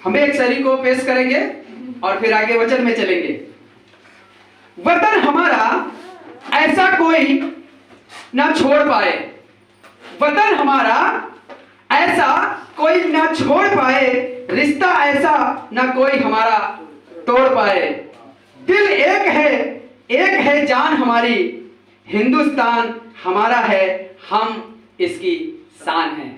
हमें एक शायरी को पेश करेंगे और फिर आगे वचन में चलेंगे। वतन हमारा ऐसा कोई ना छोड़ पाए, वतन हमारा ऐसा कोई ना छोड़ पाए, रिश्ता ऐसा ना कोई हमारा तोड़ पाए। दिल एक है जान हमारी, हिंदुस्तान हमारा है, हम इसकी शान है।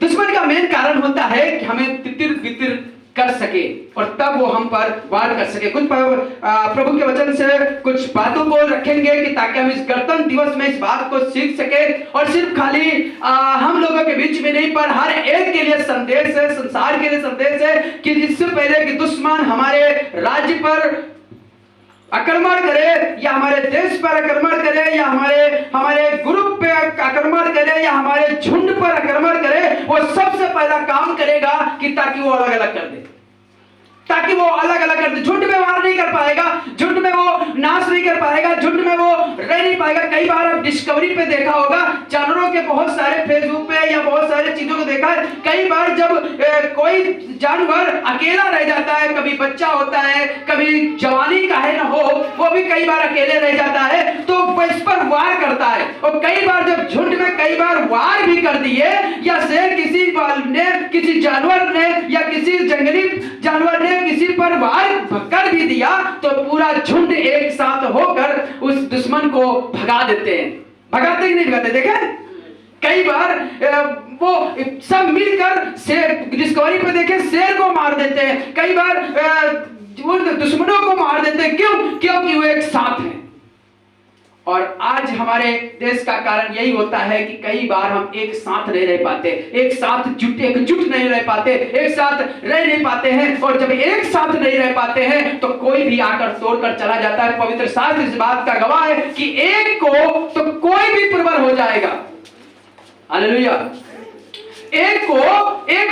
दुश्मन का मेन कारण होता है कि हमें तितिर बितिर कर सके और तब वो हम पर वार कर सके। कुछ प्रभु के वचन से कुछ बातों को रखेंगे कि ताकि हम इस गणतंत्र दिवस में इस बात को सीख सके, और सिर्फ खाली हम लोगों के बीच में नहीं, पर हर एक के लिए संदेश है, संसार के लिए संदेश है कि इससे पहले कि दुश्मन हमारे राज्य पर आक्रमण करे या हमारे देश पर आक्रमण करे या हमारे ग्रुप पे आक्रमण करे या हमारे झुंड पर आक्रमण करे, वो सबसे पहला काम करेगा कि ताकि वो अलग अलग कर दे, ताकि वो अलग अलग कर दे। झुंड में वार नहीं कर पाएगा, झुंड में वो नाश नहीं कर पाएगा, झुंड में वो रह नहीं पाएगा। कई बार आप डिस्कवरी पे देखा होगा, जानवरों के बहुत सारे फेसबुक पे या बहुत सारे चीजों को देखा है। कई बार जब कोई जानवर अकेला रह जाता है, कभी बच्चा होता है, कभी जवानी का है ना हो, वो भी कई बार अकेले रह जाता है, तो वो इस पर वार करता है। और कई बार जब झुंड में कई बार वार भी कर दिए, या शेर किसी जानवर ने या किसी जंगली जानवर ने किसी पर वार कर भी दिया, तो पूरा झुंड एक साथ होकर उस दुश्मन को भगा देते हैं। भगाते कि नहीं भगाते? देखें कई बार वो सब मिलकर शेर, डिस्कवरी पे देखें, शेर को मार देते हैं, कई बार दुश्मनों को मार देते हैं। क्यों? क्योंकि वो एक साथ हैं। और आज हमारे देश का कारण यही होता है कि कई बार हम एक साथ नहीं रह पाते, एक साथ एकजुट नहीं रह पाते, एक साथ रह नहीं पाते हैं। और जब एक साथ नहीं रह पाते हैं तो कोई भी आकर तोड़कर चला जाता है। पवित्र शास्त्र इस बात का गवाह है कि एक को तो कोई भी प्रबल हो जाएगा। हालेलुया। एक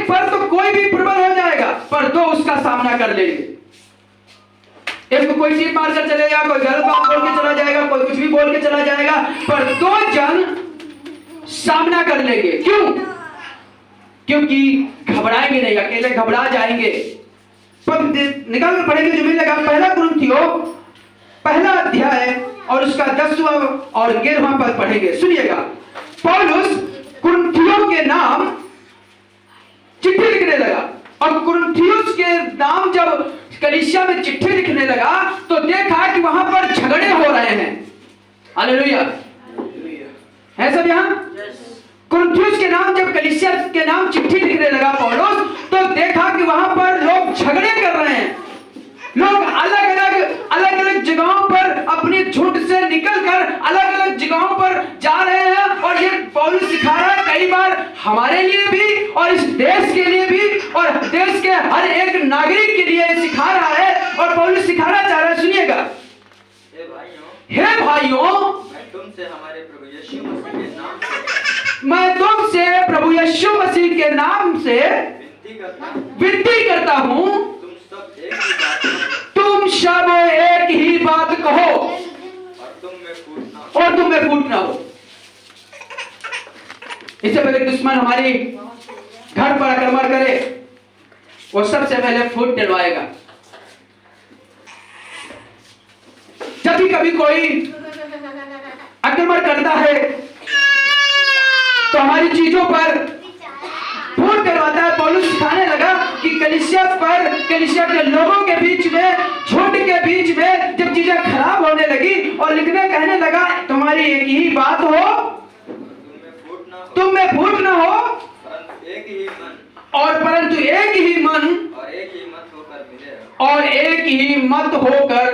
पर तो कोई भी प्रबल हो जाएगा, पर दो उसका सामना कर लेंगे। एक को कोई चीज मार कर चलेगा, कोई गलत बात बोल के चला जाएगा, कोई कुछ भी बोल के चला जाएगा, पर दो जन सामना कर लेंगे। क्यों? क्योंकि घबराएंगे नहीं, अकेले घबरा जाएंगे। पर निकाल कर पढ़ेंगे जो मिलेगा। पहला कुरिन्थियों पहला अध्याय और उसका 10वां और 11वां पद पढ़ेंगे। सुनिएगा, पौलुस कुरिन्थियों के नाम चिट्ठी लिखने लगा, और कुरिन्थियोस के नाम जब कलीसिया में चिट्ठी लिखने लगा तो देखा कि वहां पर झगड़े हो रहे हैं। हालेलुया। है सब यहां? कुरिन्थियोस के नाम जब कलीसिया के नाम चिट्ठी लिखने लगा पौलुस, तो देखा कि वहां पर लोग झगड़े कर रहे हैं। लोग अलग अलग जगहों पर अपने झुंड से निकलकर अलग अलग जगहों पर जा रहे हैं। और ये पौलुस सिखा रहा है, कई बार हमारे लिए भी और इस देश के लिए भी और देश के हर एक नागरिक के लिए सिखा रहा है। और पौलुस सिखाना चाह रहा है, सुनिएगा। हे भाइयों, मैं तुमसे प्रभु यीशु मसीह के नाम से विनती करता हूं, तुम सब एक ही बात कहो और तुम में फूट ना हो। इससे पहले दुश्मन हमारी घर पर आक्रमण करे, वो सबसे पहले फूट डलवाएगा। जब भी कभी कोई आक्रमण करता है तो हमारी चीजों पर फूट डलवाता है। पौलुस सिखाने लगा कि कलीसिया के लोगों के बीच में, झुंड के बीच में जब चीजें खराब होने लगी और लिखने कहने लगा, तुम्हारी एक ही बात हो, तुम में फूट ना हो, परंतु एक ही मन और एक ही मत होकर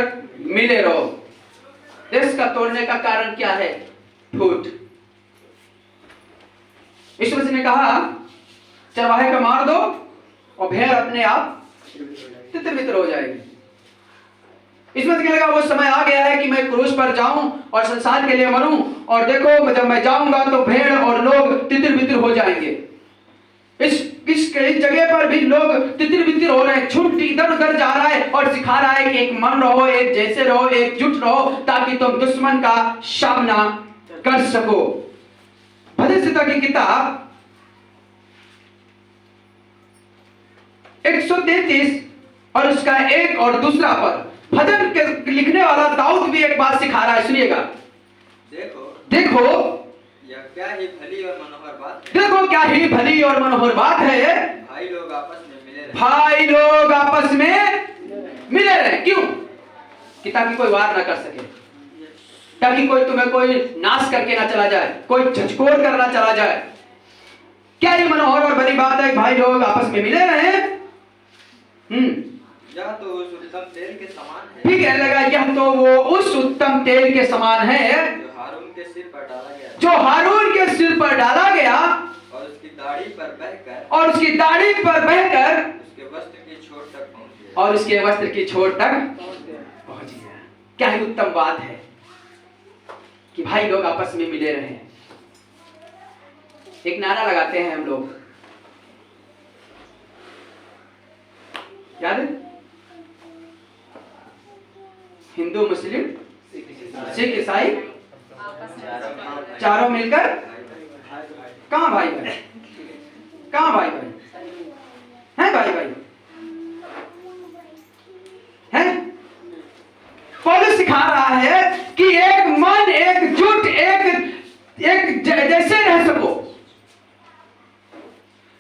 मिले रहो। देश का तोड़ने का कारण क्या है? फूट। यीशु मसीह ने कहा, चरवाहे का मार दो और भेड़ अपने आप तितर बितर हो जाएगी। इसमें कहने लगा, वो समय आ गया है कि मैं क्रूस पर जाऊं और संसार के लिए मरूं, और देखो जब मैं जाऊंगा तो भेड़ और लोग तितर बितर हो जाएंगे। इस जगह पर भी लोग तितर बितर हो रहे हैं, झुंड इधर उधर जा रहा है और सिखा रहा है कि एक मन रहो, एक जैसे रहो, एकजुट रहो, ताकि तुम दुश्मन का सामना कर सको। भजन संहिता की किताब 133 और उसका 1 और दूसरा पद। भजन के लिखने वाला दाऊद भी एक बात सिखा रहा है, सुनिएगा। देखो यह क्या ही भली और मनोहर बात है। देखो क्या ही भली और मनोहर बात है, भाई लोग आपस में मिले रहे। भाई लोग आपस में मिले रहे। क्यों? कि ताकि कोई वार ना कर सके, ताकि कोई तुम्हें कोई नाश करके ना चला जाए, कोई झचकोर करना चला जाए। क्या ये मनोहर और भली बात है, भाई लोग आपस में मिले रहे। यह तो उस उत्तम तेल के समान है। ठीक है, लगा यह तो वो उस उत्तम तेल के समान है जो हारून के सिर पर डाला गया, जो हारून के सिर पर डाला गया और उसकी दाढ़ी पर बहकर, और उसकी दाढ़ी पर बहकर उसके वस्त्र की छोर तक पहुंच गया, और उसके वस्त्र की छोर तक पहुंच गया। क्या ही उत्तम बात है कि भाई लोग आपस में मिले रहे। एक नारा लगाते हैं हम लोग, याद है? हिंदू मुस्लिम सिख ईसाई चारों मिलकर कहां भाई भाई, कहां भाई भाई हैं, भाई भाई हैं। पौलुस सिखा रहा है कि एक मन, एकजुट, एक जैसे रह सको।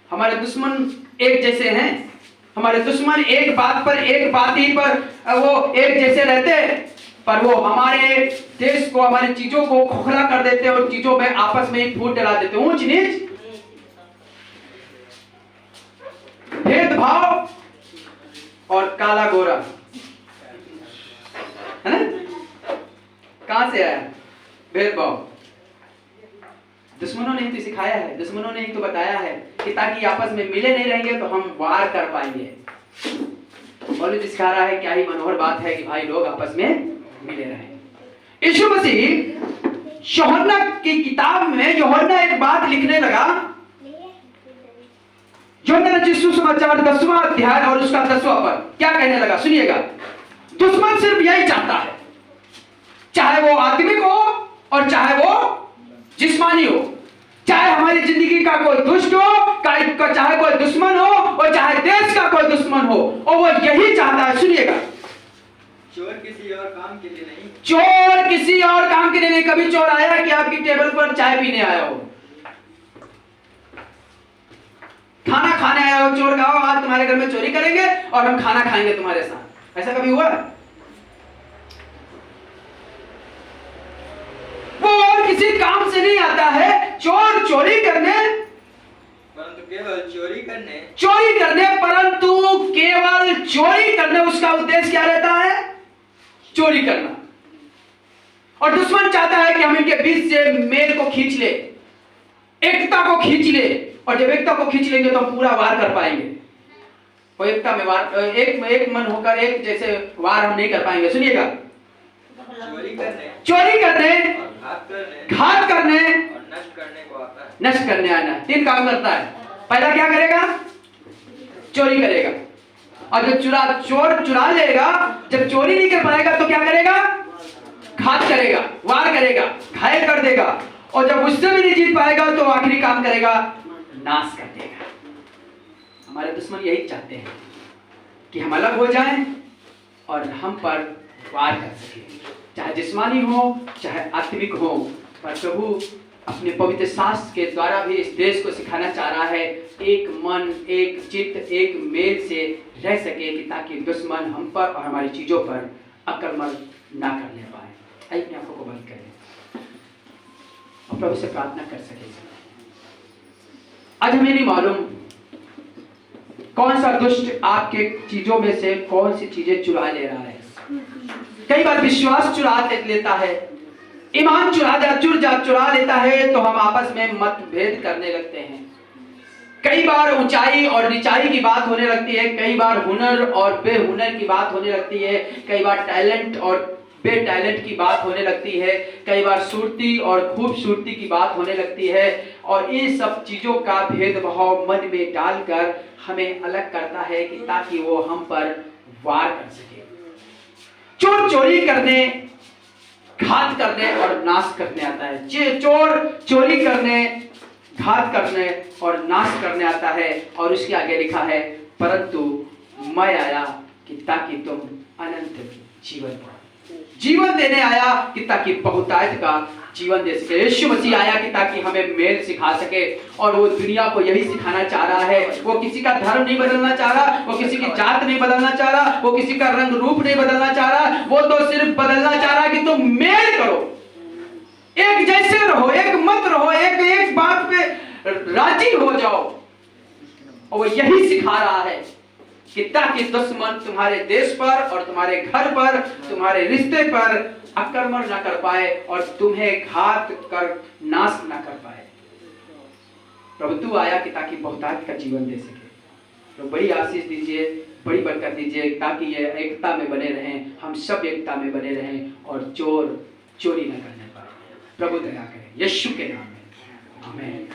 हमारे दुश्मन एक जैसे हैं, हमारे दुश्मन एक बात पर, एक बात ही पर वो एक जैसे रहते हैं, पर वो हमारे देश को, हमारी चीजों को खोखला कर देते हैं और चीजों में आपस में ही फूट डला देते हैं। ऊंच नीच, भेदभाव और काला गोरा, है ना? कहां से आया भेदभाव? दुश्मनों ने ही तो सिखाया है, दुश्मनों ने ही तो बताया है कि ताकि आपस में मिले नहीं रहेंगे तो हम वार कर पाएंगे। पौलुस सिखा रहा है क्या ही मनोहर बात है कि भाई लोग आपस में मिले रहे। यीशु मसीह यूहन्ना की किताब में यूहन्ना एक बात लिखने लगा। यूहन्ना रचित सुसमाचार 10वां अध्याय और उसका 10वां पद क्या कहने लगा, सुनिएगा। दुश्मन सिर्फ यही चाहता है, चाहे वो आत्मिक हो और चाहे वो जिस्मानी हो, चाहे हमारी जिंदगी का कोई दुष्ट हो, चाहे कोई दुश्मन हो और चाहे देश का कोई दुश्मन हो, और वो यही चाहता है, सुनिएगा। चोर किसी और काम के लिए नहीं, चोर किसी और काम के लिए नहीं। कभी चोर आया कि आपकी टेबल पर चाय पीने आया हो, खाना खाने आया हो, चोर कहा आज तुम्हारे घर में चोरी करेंगे और हम खाना खाएंगे तुम्हारे साथ, ऐसा कभी हुआ? वो और किसी काम से नहीं आता है। चोर चोरी करने, परंतु केवल चोरी करने उसका उद्देश्य क्या रहता है? चोरी करना। और दुश्मन चाहता है कि हम इनके बीच से मेल को खींच ले, एकता को खींच ले, और जब एकता को खींच लेंगे तो हम पूरा वार कर पाएंगे। और एकता में वार, एक मन होकर एक जैसे वार हम नहीं कर पाएंगे। सुनिएगा, चोरी करने, घात करने और नष्ट करने आना, 3 काम करता है। पहला क्या करेगा? चोरी करेगा। और जब चोर चुरा लेगा, जब चोरी नहीं कर पाएगा तो क्या करेगा? घात करेगा, वार करेगा, घायल कर देगा, और जब उससे भी नहीं जीत पाएगा तो आखिरी काम करेगा, नाश कर देगा। हमारे दुश्मन यही चाहते हैं कि हम अलग हो जाएं और हम पर वार कर सके, चाहे जिस्मानी हो चाहे आत्मिक हो। पर प्रभु अपने पवित्र शास्त्र के द्वारा भी इस देश को सिखाना चाह रहा है, एक मन, एक चित्त, एक मेल से रह सके, कि ताकि दुश्मन हम पर और हमारी चीजों पर आक्रमण ना कर ले पाए। अपनी आंखों को बंद करें और प्रभु से प्रार्थना कर सके। आज हमें नहीं मालूम कौन सा दुष्ट आपके चीजों में से कौन सी चीजें चुरा ले रहा है। कई बार विश्वास चुरा लेता है, ईमान चुरा लेता है, तो हम आपस में मतभेद करने लगते हैं। कई बार ऊंचाई और नीचाई की बात होने लगती है, कई बार हुनर और बेहुनर की बात होने लगती है, कई बार टैलेंट और बेटैलेंट की बात होने लगती है, कई बार सूरती और खूबसूरती की बात होने लगती है। और इन सब चीजों का भेदभाव मन में डालकर हमें अलग करता है, कि ताकि वो हम पर वार कर सके। चोर चोरी करने, घात करने और नाश करने आता है। चोर चोरी करने, घात करने और नाश करने आता है। और उसके आगे लिखा है, परंतु मैं आया कि ताकि तुम अनंत जीवन पाओ। जीवन देने आया कि ताकि बहुतायत का जीवन दे सके। यीशु मसीह आया कि ताकि हमें मेल सिखा सके, और वो दुनिया को यही सिखाना चाह रहा है। वो किसी का धर्म नहीं बदलना चाह रहा, वो किसी की जात नहीं बदलना चाह रहा, वो किसी का रंग रूप नहीं बदलना चाह रहा। वो तो सिर्फ बदलना चाह रहा है कि तुम मेल करो, एक जैसे रहो, एक मत रहो, एक बात पे राजी हो जाओ। और वो यही सिखा रहा है कि ताकि दुश्मन तुम्हारे देश पर और तुम्हारे घर पर, तुम्हारे रिश्ते पर आक्रमण न कर पाए और तुम्हें घात कर नाश न कर पाए। प्रभु तू आया कि ताकि बहुतायत का जीवन दे सके। तो बड़ी आशीष दीजिए, बड़ी बरकत दीजिए, ताकि ये एकता में बने रहें, हम सब एकता में बने रहें और चोर चोरी न करने पाए। प्रभु दया करें यीशु के नाम में, आमीन।